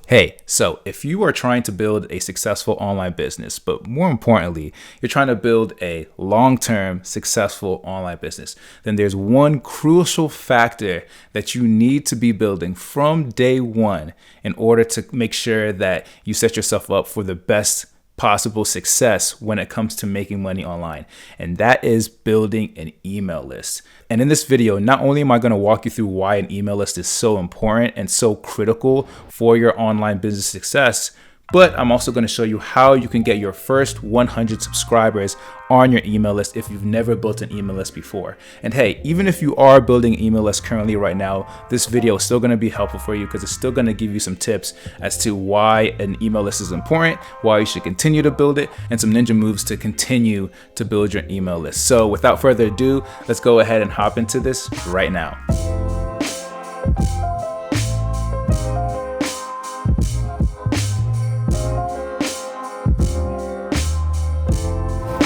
Hey, so if you are trying to build a successful online business, but more importantly, you're trying to build a long-term successful online business, then there's one crucial factor that you need to be building from day one in order to make sure that you set yourself up for the best possible success when it comes to making money online. And that is building an email list. And in this video, not only am I going to walk you through why an email list is so important and so critical for your online business success, but I'm also going to show you how you can get your first 100 subscribers on your email list if you've never built an email list before. And hey, even if you are building an email list currently right now, this video is still going to be helpful for you because it's still going to give you some tips as to why an email list is important, why you should continue to build it, and some ninja moves to continue to build your email list. So without further ado, let's go ahead and hop into this right now.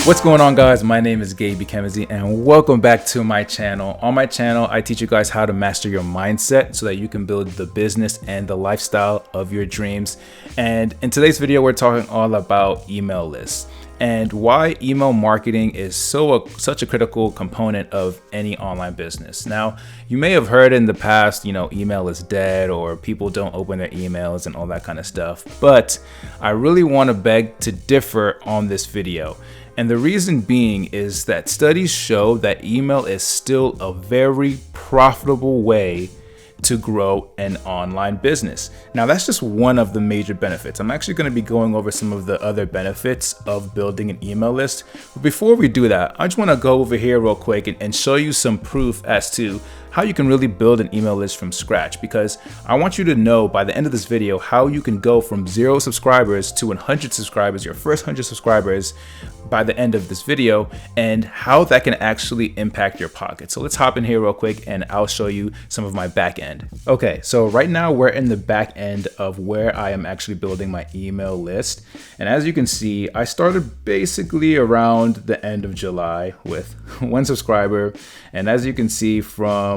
What's going on, guys? My name is Gabe Kemezi and welcome back to my channel. On my channel, I teach you guys how to master your mindset so that you can build the business and the lifestyle of your dreams. And in today's video, we're talking all about email lists and why email marketing is such a critical component of any online business. Now, you may have heard in the past, email is dead or people don't open their emails and all that kind of stuff. But I really want to beg to differ on this video. And the reason being is that studies show that email is still a very profitable way to grow an online business. Now, that's just one of the major benefits. I'm actually going to be going over some of the other benefits of building an email list. But before we do that, I just want to go over here real quick and show you some proof as to how you can really build an email list from scratch, because I want you to know by the end of this video how you can go from 0 subscribers to 100 subscribers, your first 100 subscribers by the end of this video, and how that can actually impact your pocket. So let's hop in here real quick and I'll show you some of my back end. Okay, so right now we're in the back end of where I am actually building my email list. And as you can see, I started basically around the end of July with 1 subscriber. And as you can see,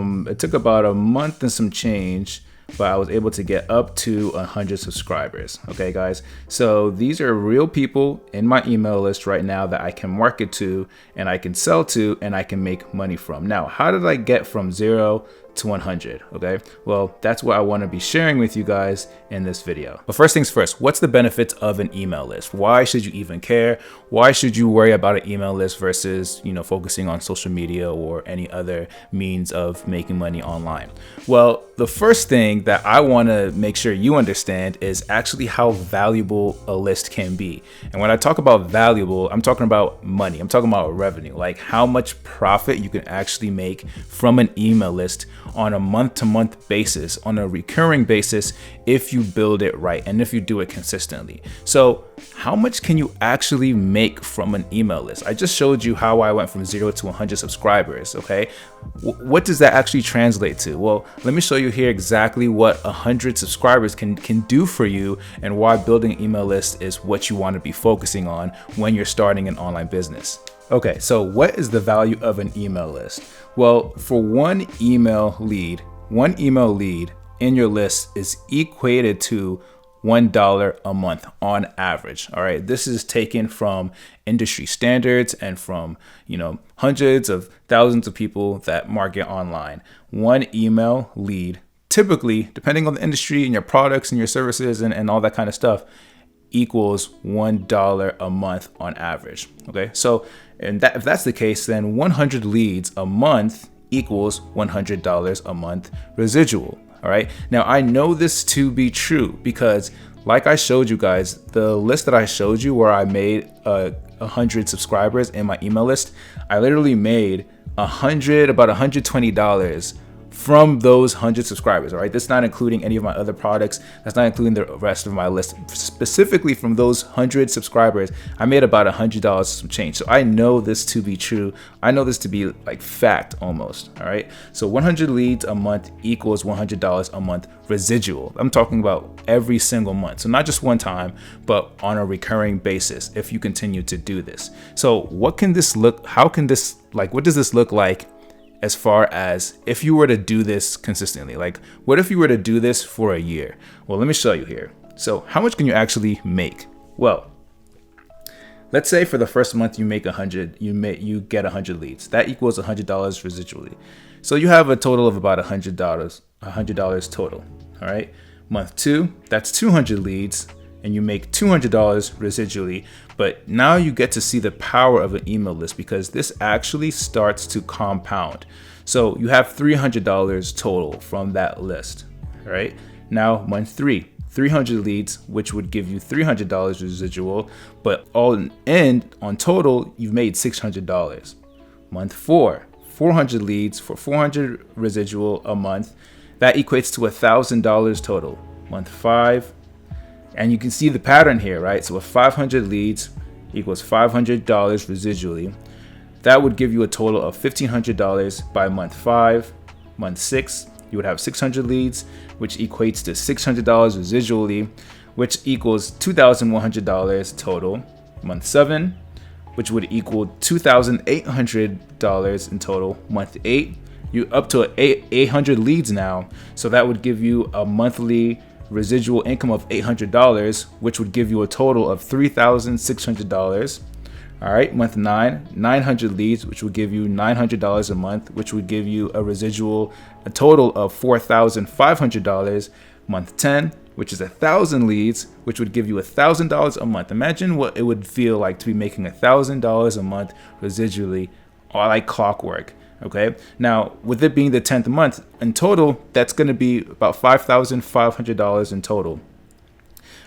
it took about a month and some change, but I was able to get up to 100 subscribers. Okay, guys. So these are real people in my email list right now that I can market to and I can sell to and I can make money from. Now, how did I get from 0 to 100? Okay, well, that's what I want to be sharing with you guys in this video. But first things first, what's the benefits of an email list? Why should you even care? Why should you worry about an email list versus, focusing on social media or any other means of making money online? Well, the first thing that I want to make sure you understand is actually how valuable a list can be. And when I talk about valuable, I'm talking about money. I'm talking about revenue, like how much profit you can actually make from an email list on a month-to-month basis, on a recurring basis, if you build it right and if you do it consistently. So how much can you actually make from an email list? I just showed you how I went from 0 to 100 subscribers. Okay, what does that actually translate to? Well, let me show you here exactly what 100 subscribers can do for you and why building an email list is what you want to be focusing on when you're starting an online business. Okay, so what is the value of an email list? Well, for one email lead in your list is equated to $1 a month on average. All right, this is taken from industry standards and from hundreds of thousands of people that market online. One email lead, typically, depending on the industry and your products and your services and all that kind of stuff, equals $1 a month on average. Okay, so if that's the case, then 100 leads a month equals $100 a month residual. All right, now I know this to be true because, like I showed you guys, the list that I showed you where I made 100 subscribers in my email list, I literally made about $120 from those 100 subscribers. All right, that's not including any of my other products. That's not including the rest of my list. Specifically from those 100 subscribers, I made about $100 some change. So I know this to be true. I know this to be like fact almost. All right, so 100 leads a month equals $100 a month residual. I'm talking about every single month. So not just one time, but on a recurring basis if you continue to do this. So what does this look like as far as if you were to do this consistently? Like, what if you were to do this for a year? Well, let me show you here. So how much can you actually make? Well, let's say for the first month you make 100, you get 100 leads. That equals $100 residually. So you have a total of about $100 total. All right. Month 2, that's 200 leads, and you make $200 residually. But now you get to see the power of an email list, because this actually starts to compound. So you have $300 total from that list. All right. Now month 3, 300 leads, which would give you $300 residual, but all in on total, you've made $600. Month 4, 400 leads for 400 residual a month. That equates to $1,000 total. Month 5, and you can see the pattern here, right? So with 500 leads equals $500 residually. That would give you a total of $1,500 by month 5. Month 6, you would have 600 leads, which equates to $600 residually, which equals $2,100 total. Month 7, which would equal $2,800 in total. Month 8, you up to 800 leads now, so that would give you a monthly residual income of $800, which would give you a total of $3,600. All right, month 9, 900 leads, which would give you $900 a month, which would give you a total of $4,500. Month 10, which is 1,000 leads, which would give you $1,000 a month. Imagine what it would feel like to be making $1,000 a month residually, all like clockwork. Okay, now with it being the 10th month, in total, that's going to be about $5,500 in total.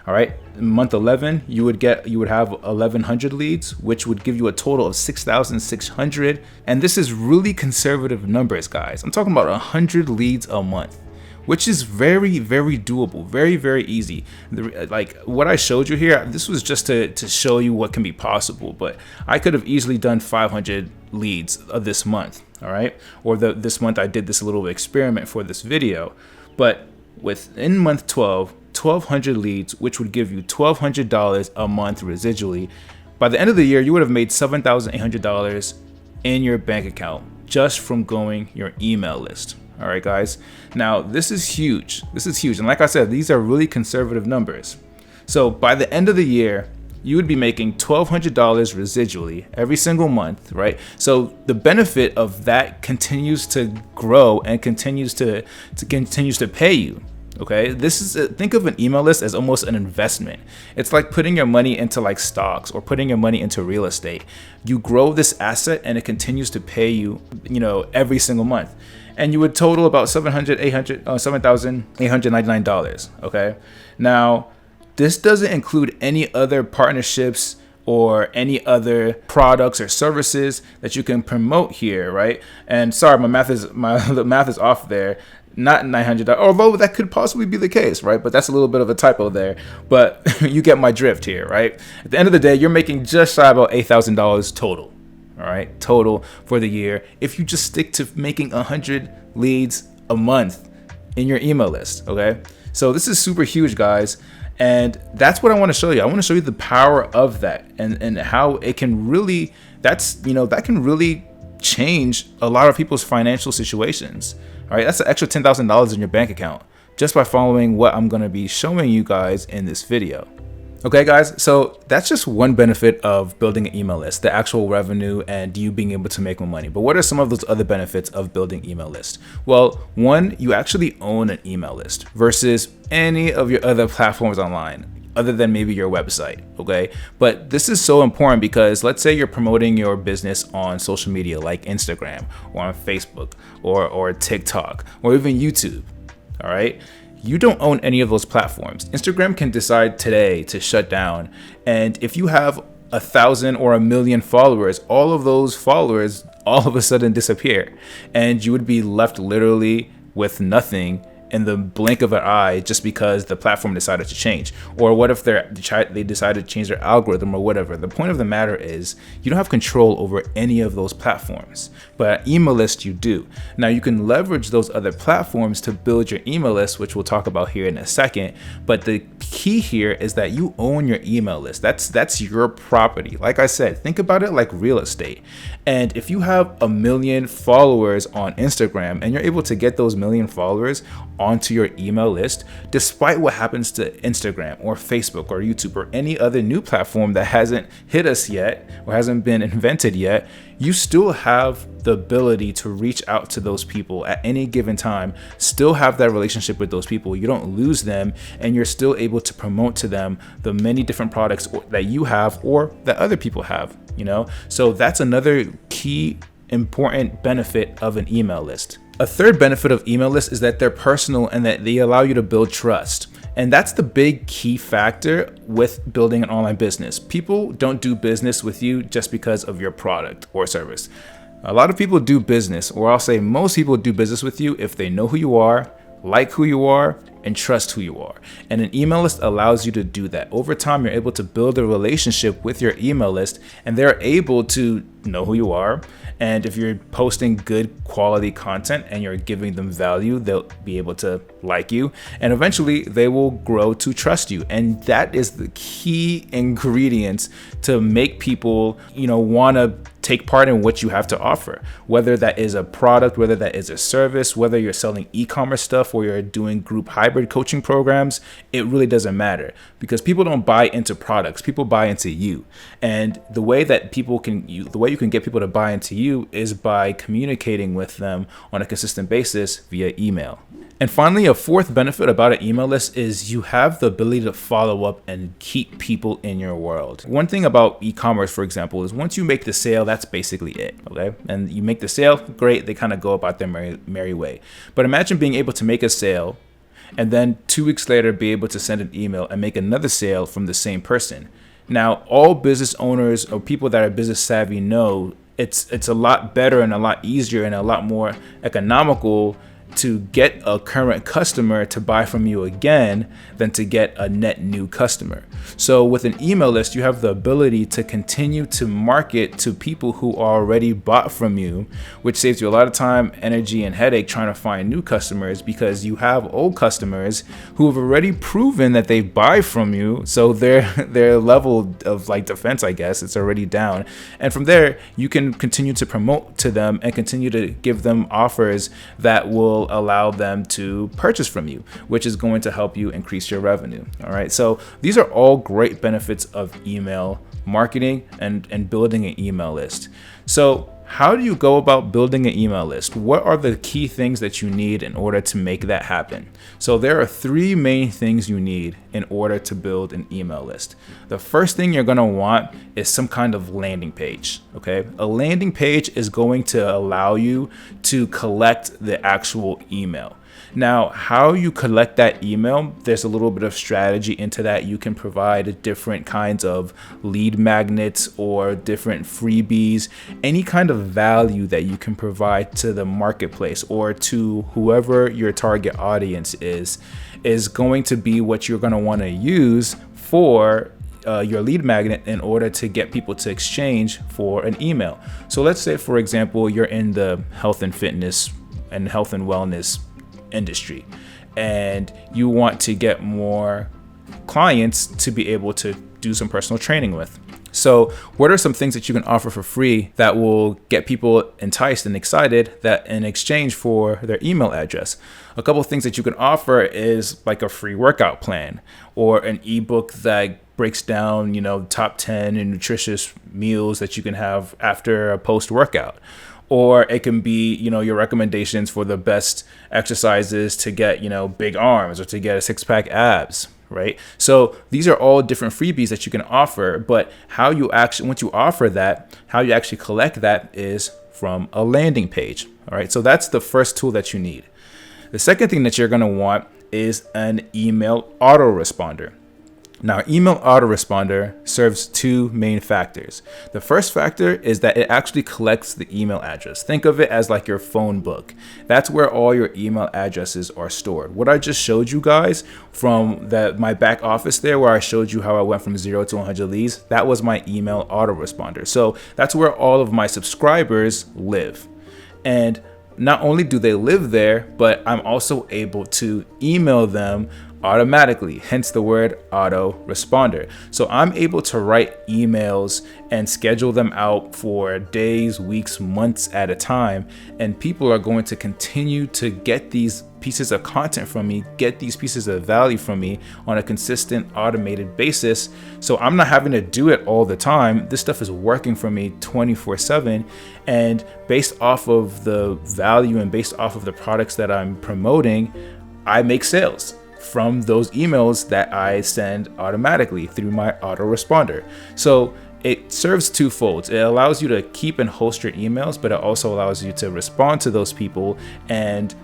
All right, in month 11, you would have 1,100 leads, which would give you a total of 6,600. And this is really conservative numbers, guys. I'm talking about 100 leads a month, which is very, very doable, very, very easy. Like what I showed you here, this was just to show you what can be possible, but I could have easily done 500 leads this month, all right? Or this month I did this little experiment for this video, but within month 12, 1,200 leads, which would give you $1,200 a month residually. By the end of the year, you would have made $7,800 in your bank account just from growing your email list. All right, guys. Now, this is huge. This is huge. And like I said, these are really conservative numbers. So by the end of the year, you would be making $1,200 residually every single month, right? So the benefit of that continues to grow and continues to pay you. Okay, think of an email list as almost an investment. It's like putting your money into like stocks or putting your money into real estate. You grow this asset and it continues to pay you, every single month. And you would total about $7,899. Okay, now this doesn't include any other partnerships or any other products or services that you can promote here, right? And sorry, the math is off there. Not $900, although that could possibly be the case, right? But that's a little bit of a typo there. But you get my drift here, right? At the end of the day, you're making just shy about $8,000 total, all right? Total for the year, if you just stick to making 100 leads a month in your email list, okay? So this is super huge, guys. And that's what I want to show you. I want to show you the power of that and how it can really, that can really change a lot of people's financial situations. All right, that's an extra $10,000 in your bank account just by following what I'm going to be showing you guys in this video. Okay, guys, so that's just one benefit of building an email list, the actual revenue and you being able to make more money. But what are some of those other benefits of building email list? Well, one, you actually own an email list versus any of your other platforms online, other than maybe your website, okay? But this is so important because let's say you're promoting your business on social media like Instagram or on Facebook or TikTok or even YouTube, all right? You don't own any of those platforms. Instagram can decide today to shut down. And if you have 1,000 or 1,000,000 followers, all of those followers all of a sudden disappear. And you would be left literally with nothing in the blink of an eye just because the platform decided to change. Or what if they decided to change their algorithm or whatever. The point of the matter is you don't have control over any of those platforms, but an email list you do. Now you can leverage those other platforms to build your email list, which we'll talk about here in a second. But the key here is that you own your email list. That's your property. Like I said, think about it like real estate. And if you have 1,000,000 followers on Instagram and you're able to get those 1,000,000 followers, onto your email list, despite what happens to Instagram or Facebook or YouTube or any other new platform that hasn't hit us yet or hasn't been invented yet, you still have the ability to reach out to those people at any given time, still have that relationship with those people. You don't lose them, and you're still able to promote to them the many different products that you have or that other people have, So that's another key important benefit of an email list. A third benefit of email lists is that they're personal and that they allow you to build trust. And that's the big key factor with building an online business. People don't do business with you just because of your product or service. A lot of people do business, or I'll say most people do business with you if they know who you are, like who you are, and trust who you are. And an email list allows you to do that. Over time, you're able to build a relationship with your email list, and they're able to know who you are. And if you're posting good quality content and you're giving them value, they'll be able to like you, and eventually they will grow to trust you. And that is the key ingredient to make people, want to take part in what you have to offer, whether that is a product, whether that is a service, whether you're selling e-commerce stuff or you're doing group hybrid coaching programs. It really doesn't matter, because people don't buy into products, people buy into you. And the way that you can get people to buy into you is by communicating with them on a consistent basis via email. And finally, a fourth benefit about an email list is you have the ability to follow up and keep people in your world. One thing about e-commerce, for example, is once you make the sale, that's basically it, okay? And you make the sale, great, they kind of go about their merry way. But imagine being able to make a sale and then 2 weeks later be able to send an email and make another sale from the same person. Now, all business owners or people that are business savvy know it's a lot better and a lot easier and a lot more economical to get a current customer to buy from you again than to get a net new customer. So with an email list, you have the ability to continue to market to people who already bought from you, which saves you a lot of time, energy, and headache trying to find new customers, because you have old customers who have already proven that they buy from you. So their level of defense, I guess, it's already down. And from there, you can continue to promote to them and continue to give them offers that will allow them to purchase from you, which is going to help you increase your revenue. All right. So these are all great benefits of email marketing and building an email list. So how do you go about building an email list? What are the key things that you need in order to make that happen? So there are three main things you need in order to build an email list. The first thing you're going to want is some kind of landing page. Okay. A landing page is going to allow you to collect the actual email. Now, how you collect that email, there's a little bit of strategy into that. You can provide different kinds of lead magnets or different freebies, any kind of value that you can provide to the marketplace or to whoever your target audience is going to be what you're going to want to use for your lead magnet in order to get people to exchange for an email. So let's say, for example, you're in the health and fitness and health and wellness industry, and you want to get more clients to be able to do some personal training with. So what are some things that you can offer for free that will get people enticed and excited that in exchange for their email address? A couple of things that you can offer is like a free workout plan or an ebook that breaks down, top 10 nutritious meals that you can have after a post-workout. Or it can be, your recommendations for the best exercises to get, big arms or to get a six-pack abs, right? So these are all different freebies that you can offer, but once you offer that, how you actually collect that is from a landing page, all right? So that's the first tool that you need. The second thing that you're gonna want is an email autoresponder. Now, email autoresponder serves two main factors. The first factor is that it actually collects the email address. Think of it as like your phone book. That's where all your email addresses are stored. What I just showed you guys from my back office there, where I showed you how I went from 0 to 100 leads, that was my email autoresponder. So that's where all of my subscribers live. And not only do they live there, but I'm also able to email them automatically, hence the word autoresponder. So I'm able to write emails and schedule them out for days, weeks, months at a time, and people are going to continue to get these pieces of content from me, get these pieces of value from me on a consistent automated basis. So I'm not having to do it all the time. This stuff is working for me 24/7, and based off of the value and based off of the products that I'm promoting, I make sales from those emails that I send automatically through my autoresponder. So it serves twofold. It allows you to keep and host your emails, but it also allows you to respond to those people and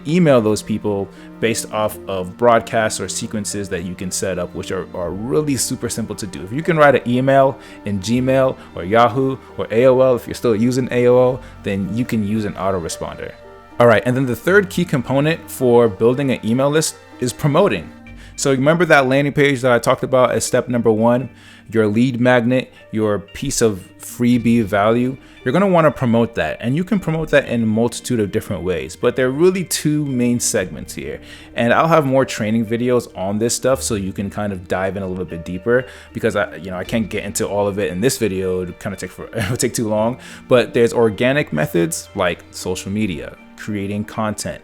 email those people based off of broadcasts or sequences that you can set up, which are really super simple to do. If you can write an email in Gmail or Yahoo or AOL, if you're still using AOL, then you can use an autoresponder. All right, and then the third key component for building an email list is promoting. So remember that landing page that I talked about as step number 1, your lead magnet, your piece of freebie value. You're going to want to promote that, and you can promote that in a multitude of different ways, but there are really 2 main segments here. And I'll have more training videos on this stuff so you can kind of dive in a little bit deeper, because I can't get into all of it in this video. It kind of it would take too long. But there's organic methods like social media, creating content,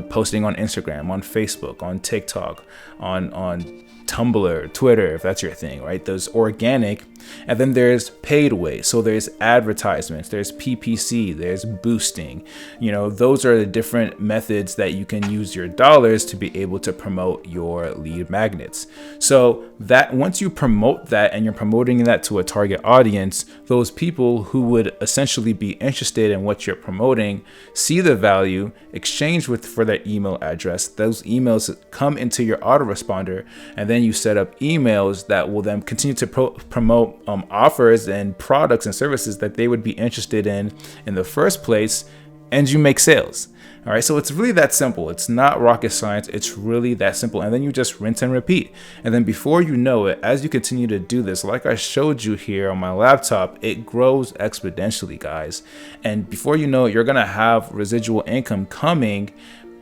posting on Instagram, on Facebook, on TikTok, on Tumblr, Twitter, if that's your thing, right? Those organic. And then there's paid ways. So there's advertisements, there's PPC, there's boosting. Those are the different methods that you can use your dollars to be able to promote your lead magnets. So that once you promote that and you're promoting that to a target audience, those people who would essentially be interested in what you're promoting see the value, exchange for their email address. Those emails come into your autoresponder, and then you set up emails that will then continue to promote offers and products and services that they would be interested in the first place, and you make sales. All right, so it's really that simple. It's not rocket science. It's really that simple. And then you just rinse and repeat. And then before you know it, as you continue to do this, like I showed you here on my laptop, it grows exponentially, guys. And before you know it, you're gonna have residual income coming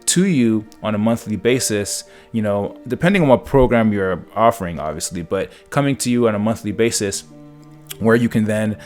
to you on a monthly basis, depending on what program you're offering, obviously, but coming to you on a monthly basis, where you can then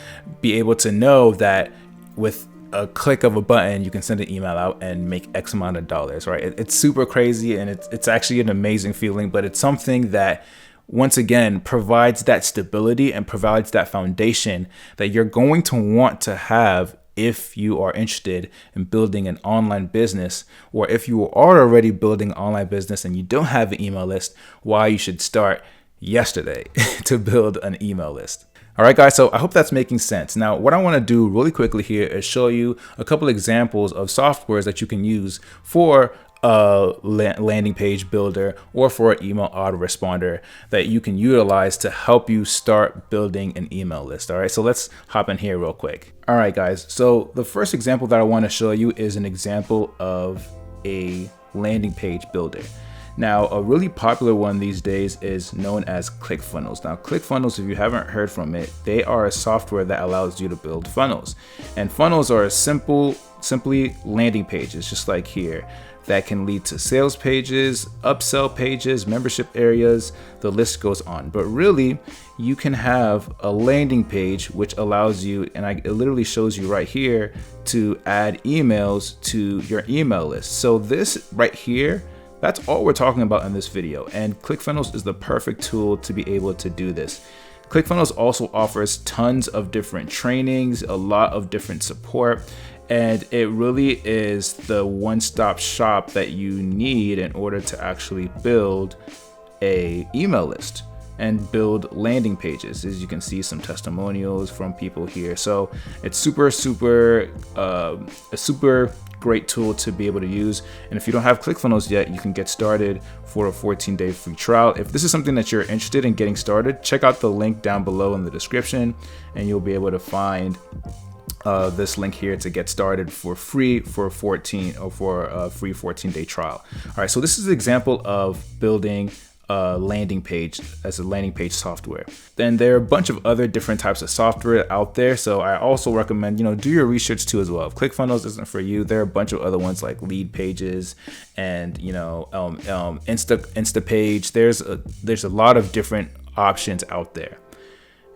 be able to know that with a click of a button, you can send an email out and make X amount of dollars, right? It's super crazy, and it's actually an amazing feeling, but it's something that, once again, provides that stability and provides that foundation that you're going to want to have if you are interested in building an online business, or if you are already building an online business and you don't have an email list, why you should start yesterday to build an email list. All right, guys, so I hope that's making sense. Now, what I want to do really quickly here is show you a couple examples of softwares that you can use for a landing page builder or for an email autoresponder that you can utilize to help you start building an email list. All right, so let's hop in here real quick. All right, guys, so the first example that I want to show you is an example of a landing page builder. Now, a really popular one these days is known as ClickFunnels. Now, ClickFunnels, if you haven't heard from it, they are a software that allows you to build funnels. And funnels are simply landing pages, just like here, that can lead to sales pages, upsell pages, membership areas, the list goes on. But really, you can have a landing page which allows you, and it literally shows you right here, to add emails to your email list. So this right here, that's all we're talking about in this video, and ClickFunnels is the perfect tool to be able to do this. ClickFunnels also offers tons of different trainings, a lot of different support, and it really is the one-stop shop that you need in order to actually build an email list and build landing pages. As you can see, some testimonials from people here. So it's a super great tool to be able to use. And if you don't have ClickFunnels yet, you can get started for a 14-day free trial. If this is something that you're interested in getting started, check out the link down below in the description, and you'll be able to find this link here to get started for free for a free 14-day trial. All right, so this is an example of building landing page as a landing page software. Then there are a bunch of other different types of software out there. So I also recommend, do your research too as well. If ClickFunnels isn't for you, there are a bunch of other ones like Lead Pages and, Instapage. There's a lot of different options out there.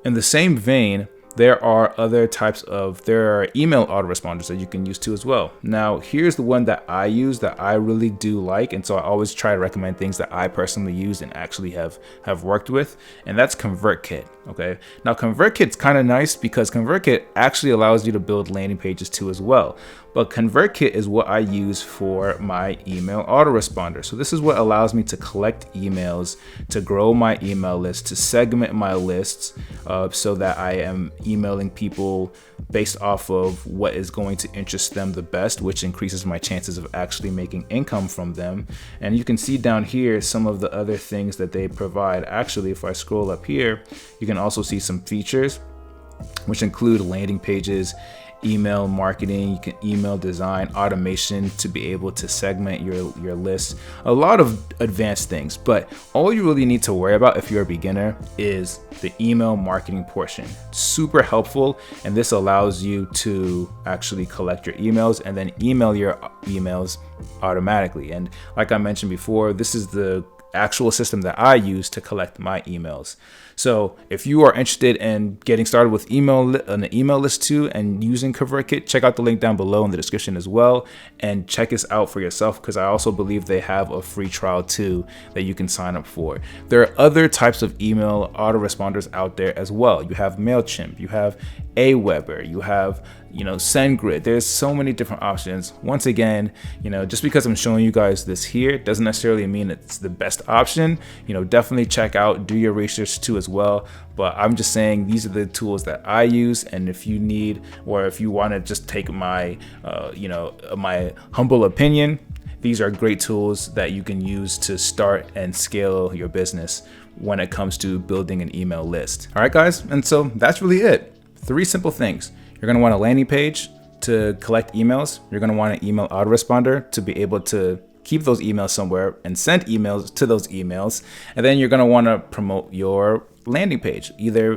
In the same vein, there are email autoresponders that you can use too as well. Now, here's the one that I use that I really do like. And so I always try to recommend things that I personally use and actually have worked with. And that's ConvertKit. Okay. Now, ConvertKit's kind of nice because ConvertKit actually allows you to build landing pages too as well. But ConvertKit is what I use for my email autoresponder. So this is what allows me to collect emails, to grow my email list, to segment my lists so that I am emailing people based off of what is going to interest them the best, which increases my chances of actually making income from them. And you can see down here some of the other things that they provide. Actually, if I scroll up here, you can also see some features which include landing pages, email marketing, you can email design, automation to be able to segment your list, a lot of advanced things. But all you really need to worry about if you're a beginner is the email marketing portion. Super helpful, and this allows you to actually collect your emails and then email your emails automatically. And like I mentioned before, this is the actual system that I use to collect my emails. So if you are interested in getting started with an email list too and using ConvertKit, check out the link down below in the description as well, and check this out for yourself, because I also believe they have a free trial too that you can sign up for. There are other types of email autoresponders out there as well. You have MailChimp, you have Aweber, you have SendGrid. There's so many different options. Once again, just because I'm showing you guys this here doesn't necessarily mean it's the best option. Definitely check out, do your research too as well. But I'm just saying these are the tools that I use, and if you need, or if you want to just take my my humble opinion, these are great tools that you can use to start and scale your business when it comes to building an email list. All right, guys, and so that's really it. 3 simple things. You're going to want a landing page to collect emails. You're going to want an email autoresponder to be able to keep those emails somewhere and send emails to those emails. And then you're going to want to promote your landing page, either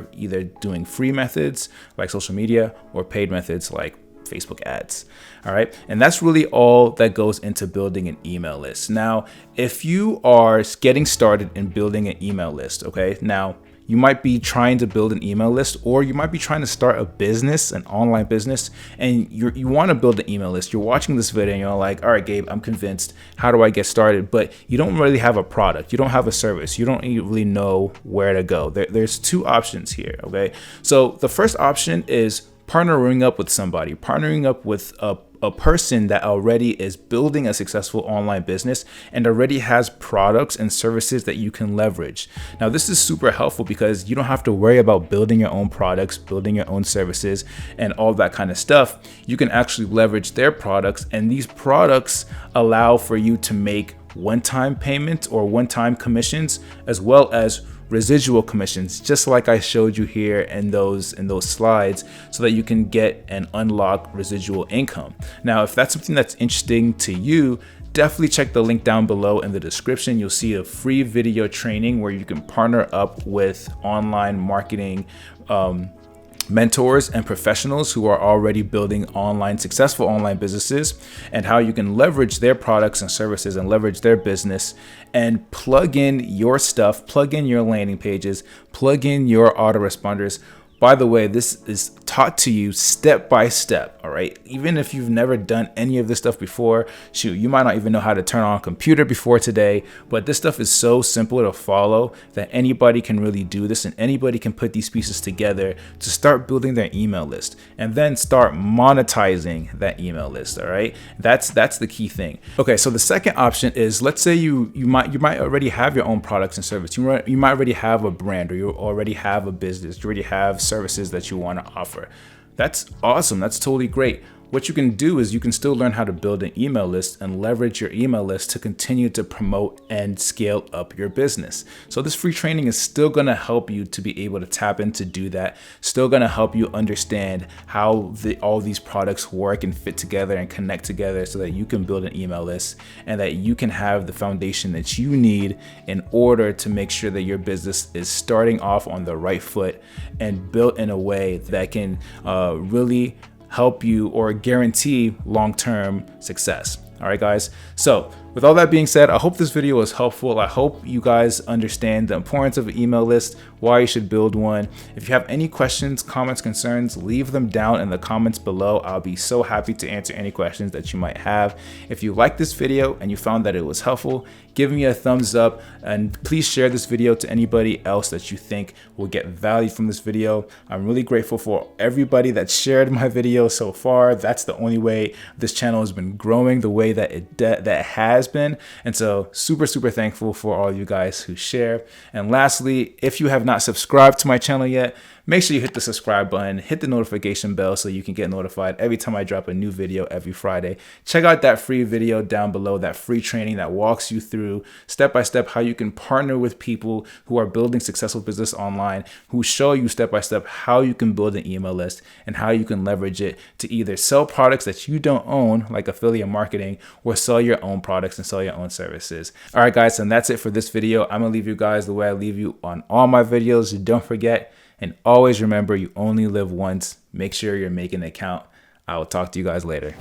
doing free methods like social media or paid methods like Facebook ads. All right. And that's really all that goes into building an email list. Now, if you are getting started in building an email list, okay, now you might be trying to build an email list, or you might be trying to start a business, an online business, and you want to build an email list. You're watching this video and you're like, all right, Gabe, I'm convinced. How do I get started? But you don't really have a product. You don't have a service. You don't really know where to go. There's 2 options here. Okay. So the first option is partnering up with somebody, partnering up with a person that already is building a successful online business and already has products and services that you can leverage. Now, this is super helpful because you don't have to worry about building your own products, building your own services, and all that kind of stuff. You can actually leverage their products, and these products allow for you to make one-time payments or one-time commissions, as well as residual commissions, just like I showed you here in those slides, so that you can get and unlock residual income. Now, if that's something that's interesting to you, definitely check the link down below in the description. You'll see a free video training where you can partner up with online marketing mentors and professionals who are already building successful online businesses, and how you can leverage their products and services and leverage their business and plug in your stuff, plug in your landing pages, plug in your autoresponders. By the way, this is taught to you step by step, all right? Even if you've never done any of this stuff before, shoot, you might not even know how to turn on a computer before today, but this stuff is so simple to follow that anybody can really do this, and anybody can put these pieces together to start building their email list and then start monetizing that email list, all right? That's the key thing. Okay, so the second option is, let's say you might already have your own products and services. You might already have a brand, or you already have a business, you already have services that you want to offer. That's awesome. That's totally great. what you can do is you can still learn how to build an email list and leverage your email list to continue to promote and scale up your business. So this free training is still going to help you to be able to tap in to do that. Still going to help you understand how all these products work and fit together and connect together so that you can build an email list and that you can have the foundation that you need in order to make sure that your business is starting off on the right foot and built in a way that can really help you or guarantee long-term success. All right, guys. So with all that being said, I hope this video was helpful. I hope you guys understand the importance of an email list, why you should build one. If you have any questions, comments, concerns, leave them down in the comments below. I'll be so happy to answer any questions that you might have. If you liked this video and you found that it was helpful, give me a thumbs up and please share this video to anybody else that you think will get value from this video. I'm really grateful for everybody that shared my video so far. That's the only way this channel has been growing the way that it has been. And so super thankful for all you guys who share. And lastly, if you have not subscribed to my channel yet, make sure you hit the subscribe button, hit the notification bell so you can get notified every time I drop a new video every Friday. Check out that free video down below, that free training that walks you through step by step how you can partner with people who are building successful business online, who show you step by step how you can build an email list and how you can leverage it to either sell products that you don't own, like affiliate marketing, or sell your own products and sell your own services. All right, guys, and that's it for this video. I'm gonna leave you guys the way I leave you on all my videos. Don't forget, and always remember, you only live once. Make sure you're making it count. I will talk to you guys later.